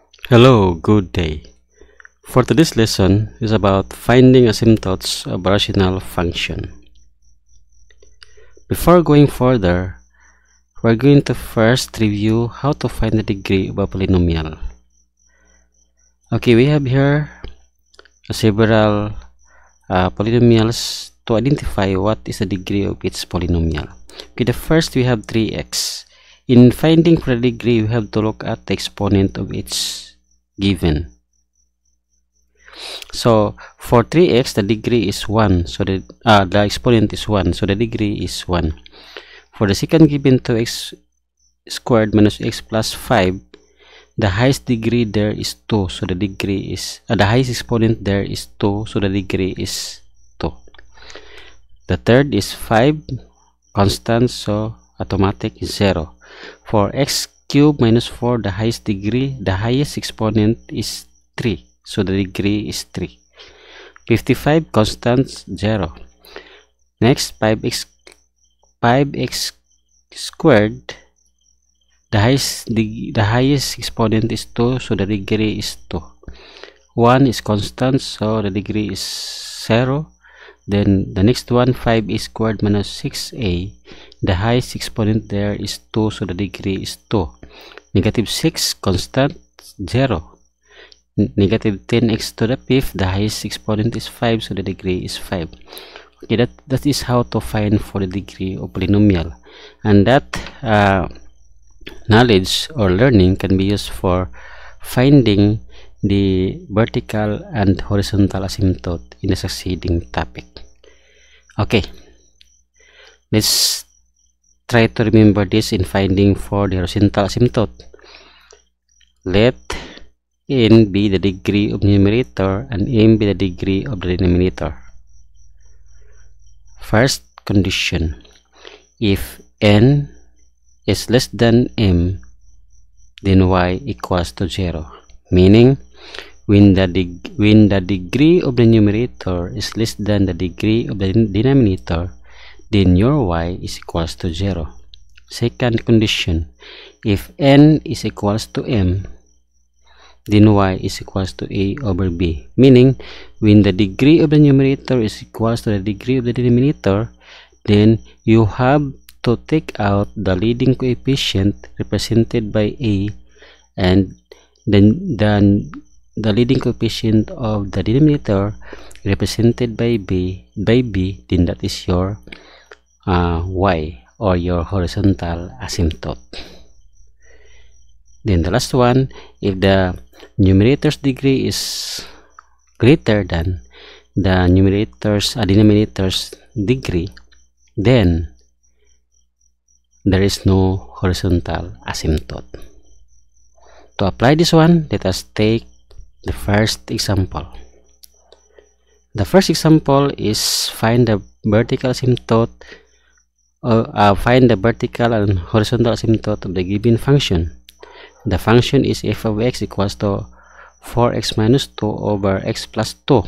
Hello, good day. For today's lesson is about finding asymptotes of a rational function. Before going further, we're going to first review how to find the degree of a polynomial. Okay, we have here several polynomials to identify what is the degree of each polynomial. Okay, the first we have 3x. In finding for the degree, we have to look at the exponent of each given. So for 3x, the degree is 1, so the exponent is 1, so the degree is 1. For the second given, 2x squared minus x plus 5, the highest degree there is 2, so the degree is the highest exponent there is 2, so the degree is 2. The third is 5 constant, so automatic is 0. For x cube minus 4, the highest degree, the highest exponent is 3, so the degree is 3. 55 constant, 0. Next, 5x squared, the highest exponent is 2, so the degree is 2. 1 is constant, so the degree is 0. Then the next one, 5a squared minus 6a, the highest exponent there is 2, so the degree is 2. Negative 6 constant, 0. Negative 10x to the 5th, the highest exponent is 5, so the degree is 5. Okay, that is how to find for the degree of polynomial, and that knowledge or learning can be used for finding the vertical and horizontal asymptote in the succeeding topic. Okay, let's try to remember this in finding for the horizontal asymptote. Let n be the degree of numerator and m be the degree of the denominator. First condition: if n is less than m, then y equals to 0. Meaning, when the degree of the numerator is less than the degree of the denominator, then your y is equals to 0. Second condition: if n is equals to m, then y is equals to a over b. Meaning, when the degree of the numerator is equals to the degree of the denominator, then you have to take out the leading coefficient represented by a, and then the leading coefficient of the denominator represented by b, then that is your y, or your horizontal asymptote. Then the last one, if the numerator's degree is greater than the denominator's degree, then there is no horizontal asymptote. To apply this one, let us take the first example. The first example is find the vertical asymptote, find the vertical and horizontal asymptote of the given function. The function is f of x equals to 4x minus 2 over x plus 2.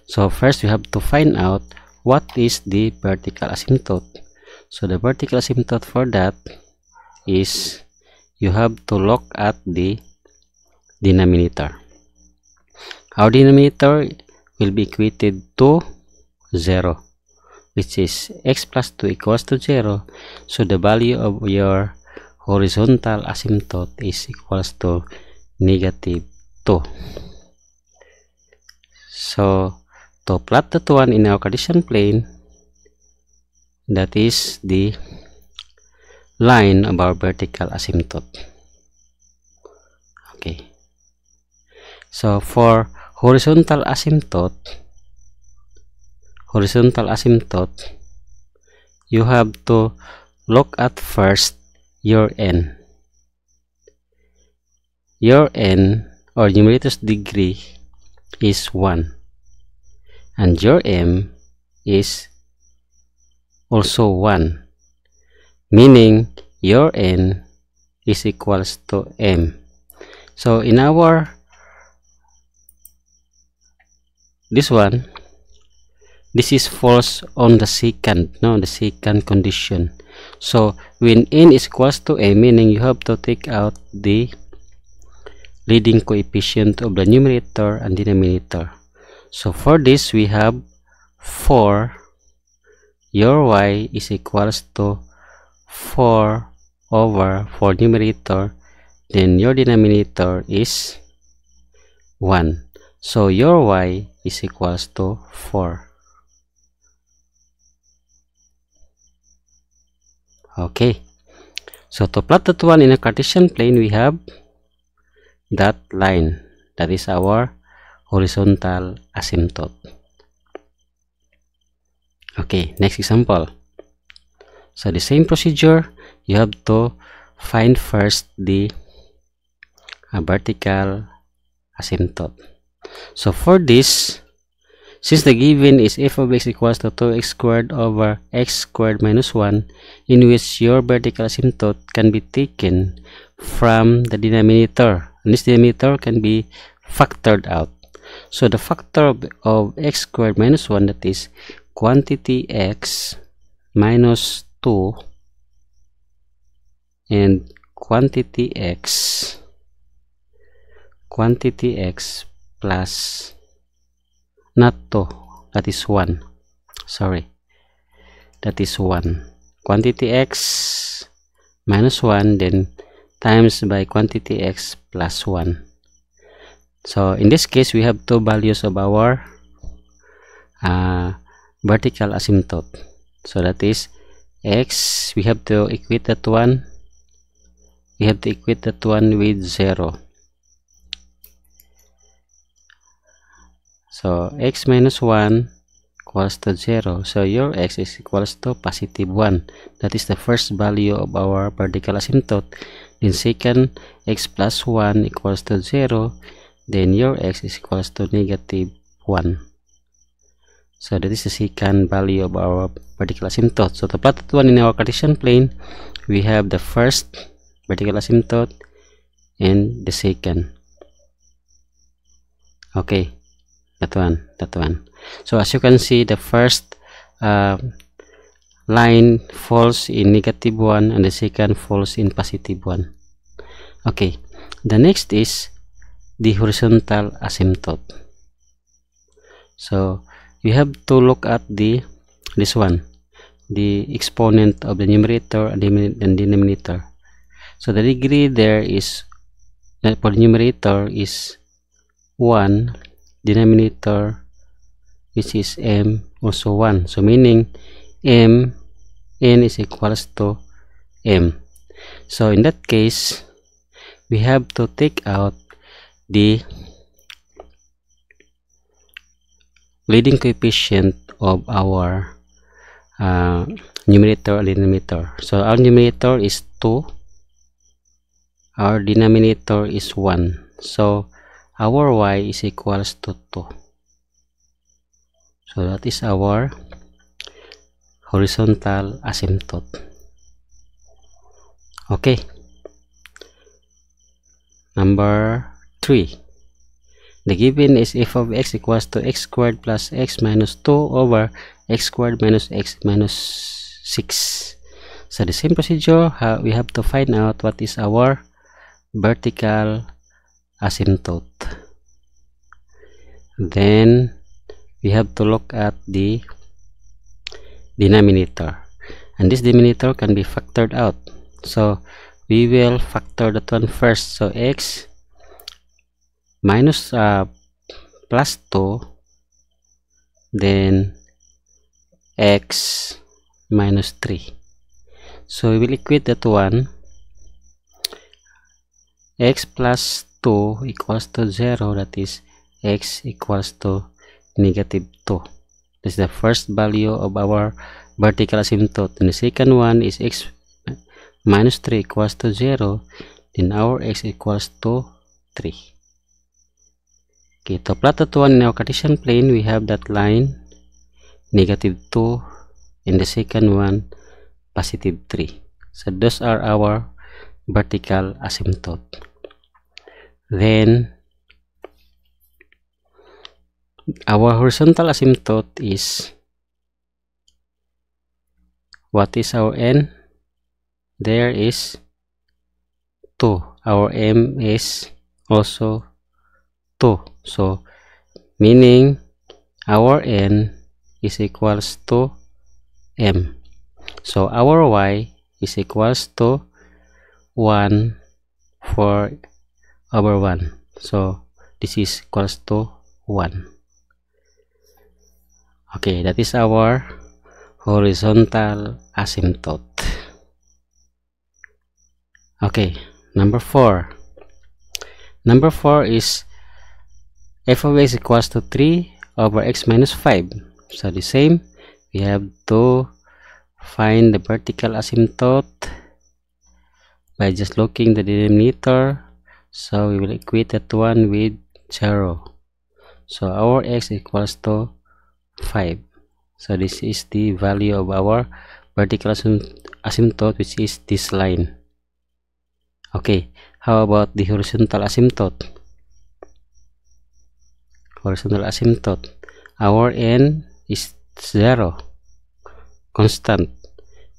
So first we have to find out what is the vertical asymptote. So the vertical asymptote for that is you have to look at the denominator. Our denominator will be equated to 0, which is x plus 2 equals to 0. So the value of your horizontal asymptote is equals to negative 2. So to plot that one in our Cartesian plane, that is the line of our vertical asymptote. Okay, so for horizontal asymptote, you have to look at first your n. Your n, or numerator's degree, is 1, and your m is also 1, meaning your n is equals to m. So in our this is false on the second condition. So when n is equals to m, meaning you have to take out the leading coefficient of the numerator and denominator. So for this, we have 4. Your y is equals to 4 over 4 numerator, then your denominator is 1. So your y is equals to 4. Okay, so to plot that one in a Cartesian plane, we have that line. That is our horizontal asymptote. Okay, next example. So the same procedure, you have to find first the vertical asymptote. So for this, since the given is f of x equals to 2x squared over x squared minus 1, in which your vertical asymptote can be taken from the denominator, and this denominator can be factored out. So the factor of x squared minus 1, that is quantity x minus 2 and quantity x plus not 2, that is 1, sorry, that is 1, quantity x minus 1 then times by quantity x plus 1. So in this case, we have two values of our vertical asymptote. So that is x, we have to equate that one, with 0. So x minus 1 equals to 0. So your x is equals to positive 1. That is the first value of our vertical asymptote. Then second, x plus 1 equals to 0. Then your x is equals to negative 1. So that is the second value of our vertical asymptote. So to plot that one in our Cartesian plane, we have the first vertical asymptote and the second. Okay, that one. So as you can see, the first line falls in negative 1 and the second falls in positive 1. Okay, the next is the horizontal asymptote. So we have to look at this one, the exponent of the numerator and denominator. So the degree there is, for the numerator is 1, denominator which is m also 1. So meaning n is equals to m. So in that case, we have to take out the leading coefficient of our numerator and denominator. So our numerator is 2, our denominator is 1. So our y is equals to 2. So that is our horizontal asymptote. Okay, number 3. The given is f of x equals to x squared plus x minus 2 over x squared minus x minus 6. So the same procedure, we have to find out what is our vertical asymptote. Then we have to look at the denominator, and this denominator can be factored out. So we will factor that one first. So x minus plus 2, then x minus 3. So we will equate that one. X plus 2 equals to 0, that is x equals to negative 2. This is the first value of our vertical asymptote. And the second one is x minus 3 equals to 0, then our x equals to 3. Okay, to plot that one in our Cartesian plane, we have that line negative 2 and the second one positive 3. So those are our vertical asymptote. Then our horizontal asymptote is, what is our n? There is 2. Our m is also 2. So meaning our n is equals to m. So our y is equals to 1 4 over 1. So this is equals to 1. Okay, that is our horizontal asymptote. Okay, number 4. Number 4 is f of x equals to 3 over x minus 5. So the same, we have to find the vertical asymptote by just looking the denominator. So we will equate that one with 0. So our x equals to 5. So this is the value of our vertical asymptote, which is this line. Okay, how about the horizontal asymptote? Horizontal asymptote, our n is 0, constant.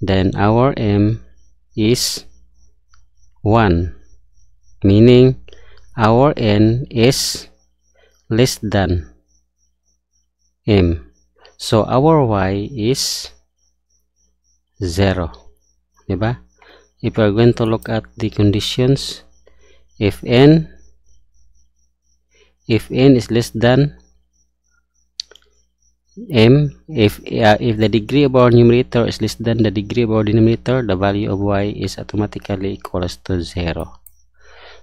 Then our m is 1, meaning our n is less than m. So our y is 0, diba? If we are going to look at the conditions, if n is less than m, if the degree of our numerator is less than the degree of our denominator, the value of y is automatically equals to 0.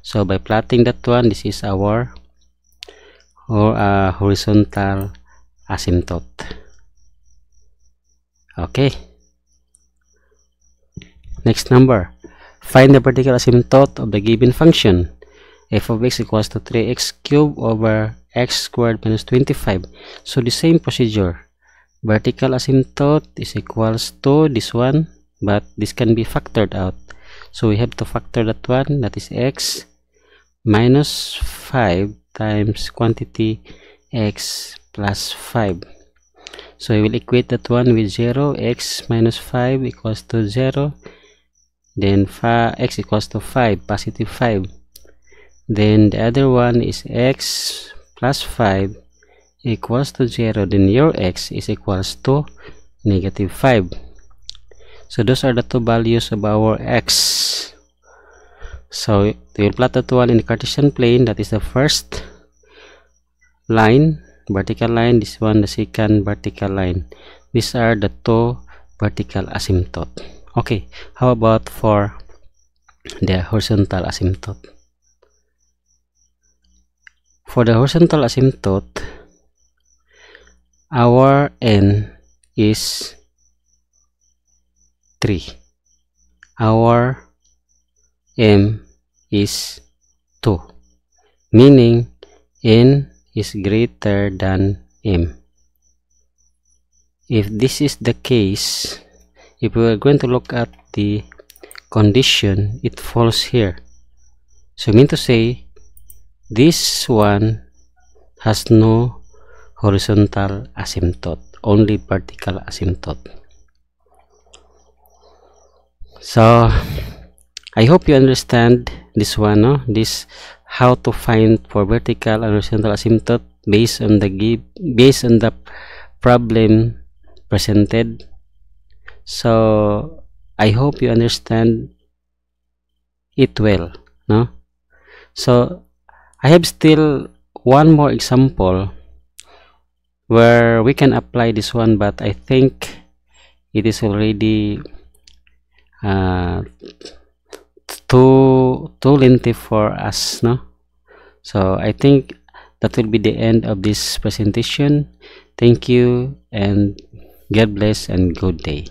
So by plotting that one, this is our horizontal asymptote. Okay, next number, find the vertical asymptote of the given function f of x equals to 3x cubed over x squared minus 25. So the same procedure, vertical asymptote is equals to this one, but this can be factored out. So we have to factor that one, that is x minus 5 times quantity x plus 5. So we will equate that one with 0. X minus 5 equals to 0. Then x equals to 5, positive 5. Then the other one is x plus 5 equals to 0. Then your x is equals to negative 5. So those are the two values of our x. So we will plot that one in the Cartesian plane. That is the first line, vertical line. This one, the second vertical line. These are the two vertical asymptote. Okay, how about for the horizontal asymptote? For the horizontal asymptote, our n is 3. Our m is 2, meaning n is greater than m. If this is the case, if we are going to look at the condition, it falls here. So I mean to say, this one has no horizontal asymptote, only vertical asymptote. So I hope you understand this one, no? This how to find for vertical and horizontal asymptote based on the problem presented. So I hope you understand it well, no? So I have still one more example where we can apply this one, but I think it is already too lengthy for us, no? So I think that will be the end of this presentation. Thank you, and God bless, and good day.